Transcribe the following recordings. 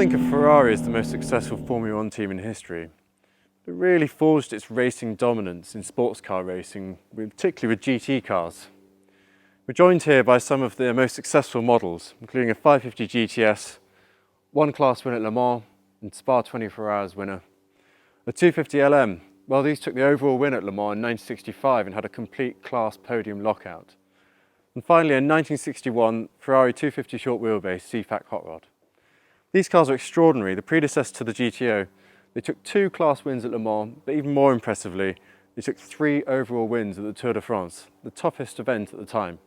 think of Ferrari as the most successful Formula One team in history. It really forged its racing dominance in sports car racing, particularly with GT cars. We're joined here by some of their most successful models, including a 550 GTS, one class win at Le Mans, and Spa 24 Hours winner. A 250 LM, well, these took the overall win at Le Mans in 1965 and had a complete class podium lockout. And finally, a 1961 Ferrari 250 short wheelbase CFAC hot rod. These cars are extraordinary. The predecessor to the GTO. They took 2 class wins at Le Mans, but even more impressively, they took 3 overall wins at the Tour de France, the toughest event at the time.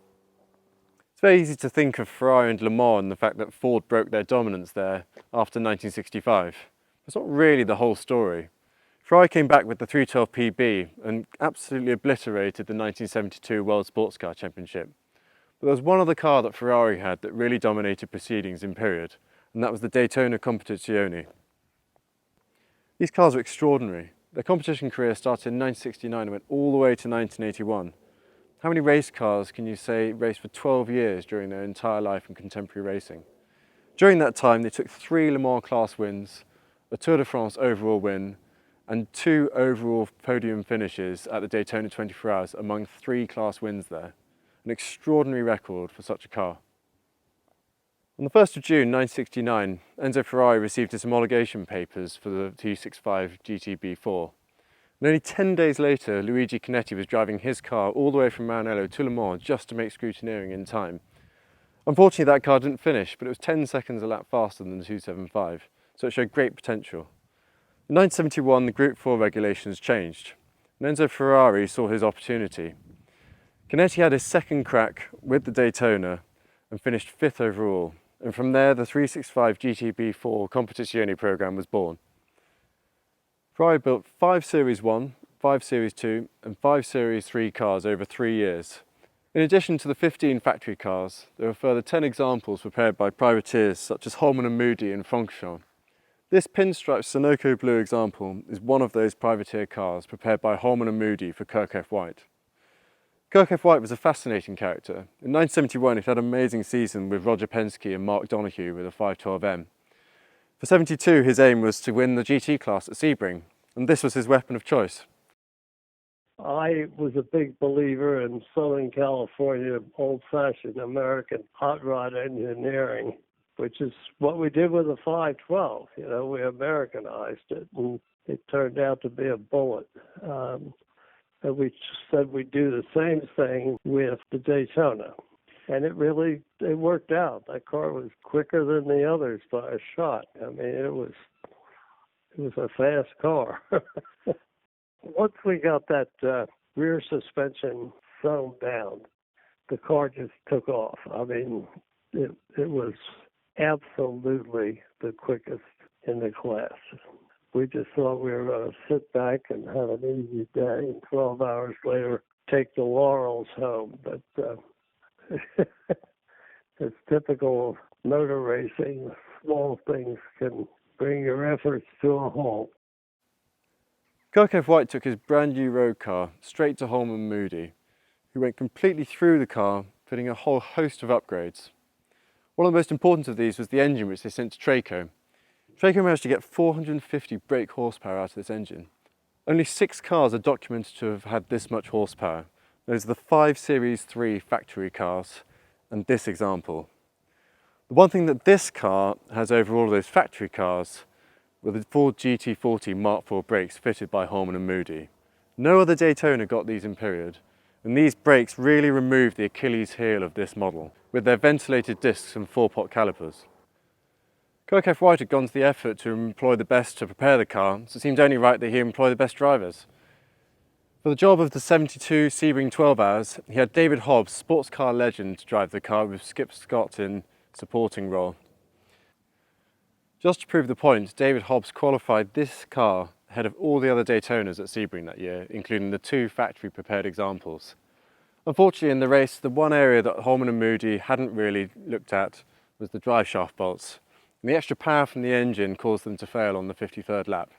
It's very easy to think of Ferrari and Le Mans and the fact that Ford broke their dominance there after 1965. That's not really the whole story. Ferrari came back with the 312 PB and absolutely obliterated the 1972 World Sports Car Championship. But there was one other car that Ferrari had that really dominated proceedings in period, and that was the Daytona Competizione. These cars are extraordinary. Their competition career started in 1969 and went all the way to 1981. How many race cars can you say raced for 12 years during their entire life in contemporary racing? During that time, they took 3 Le Mans class wins, a Tour de France overall win, and 2 overall podium finishes at the Daytona 24 Hours among 3 class wins there. An extraordinary record for such a car. On the 1st of June 1969, Enzo Ferrari received his homologation papers for the 265 GTB4. And only 10 days later, Luigi Chinetti was driving his car all the way from Maranello to Le Mans just to make scrutineering in time. Unfortunately, that car didn't finish, but it was 10 seconds a lap faster than the 275, so it showed great potential. In 1971, the Group 4 regulations changed, and Enzo Ferrari saw his opportunity. Chinetti had his second crack with the Daytona and finished 5th overall. And from there, the 365 GTB4 Competizione program was born. Ferrari built 5 Series 1, 5 Series 2 and 5 Series 3 cars over 3 years. In addition to the 15 factory cars, there were further 10 examples prepared by privateers such as Holman-Moody in Francorchamps. This pinstripe Sunoco blue example is one of those privateer cars prepared by Holman-Moody for Kirk F. White. Kirk F. White was a fascinating character. In 1971, he had an amazing season with Roger Penske and Mark Donoghue with a 512M. For 72, his aim was to win the GT class at Sebring, and this was his weapon of choice. I was a big believer in Southern California, old-fashioned American hot rod engineering, which is what we did with the 512. You know, we Americanized it, and it turned out to be a bullet. And we said we'd do the same thing with the Daytona. And it worked out. That car was quicker than the others by a shot. I mean, it was a fast car. Once we got that rear suspension sewn down, the car just took off. I mean, it was absolutely the quickest in the class. We just thought we were going to sit back and have an easy day, and 12 hours later, take the laurels home. But it's typical of motor racing. Small things can bring your efforts to a halt. Kirk F. White took his brand new road car straight to Holman-Moody, who went completely through the car, fitting a whole host of upgrades. One of the most important of these was the engine, which they sent to Traco. Traco managed to get 450 brake horsepower out of this engine. Only 6 cars are documented to have had this much horsepower. Those are the 5 Series 3 factory cars and this example. The one thing that this car has over all of those factory cars were the Ford GT40 Mark IV brakes fitted by Holman-Moody. No other Daytona got these in period, and these brakes really removed the Achilles heel of this model with their ventilated discs and 4-pot calipers. Kirk F. White had gone to the effort to employ the best to prepare the car, so it seemed only right that he employ the best drivers. For the job of the 72 Sebring 12 Hours, he had David Hobbs, sports car legend, to drive the car with Skip Scott in supporting role. Just to prove the point, David Hobbs qualified this car ahead of all the other Daytonas at Sebring that year, including the 2 factory prepared examples. Unfortunately, in the race, the one area that Holman-Moody hadn't really looked at was the drive shaft bolts. And the extra power from the engine caused them to fail on the 53rd lap.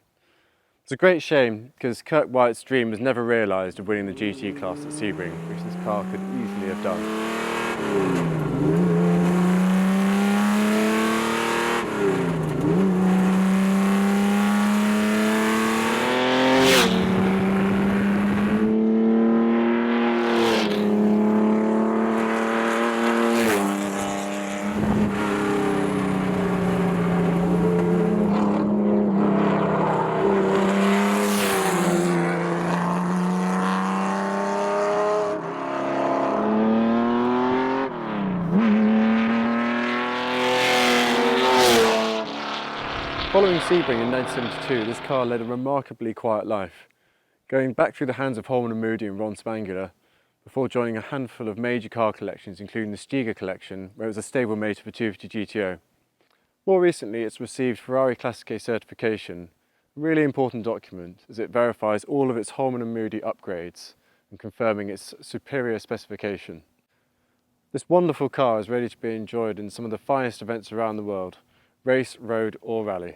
It's a great shame because Kirk White's dream was never realised of winning the GT class at Sebring, which this car could easily have done. Following Sebring in 1972, this car led a remarkably quiet life, going back through the hands of Holman-Moody and Ron Spangler, before joining a handful of major car collections, including the Stiga collection, where it was a stablemate of a 250 GTO. More recently, it's received Ferrari Classiche certification, a really important document as it verifies all of its Holman-Moody upgrades and confirming its superior specification. This wonderful car is ready to be enjoyed in some of the finest events around the world, race, road or rally.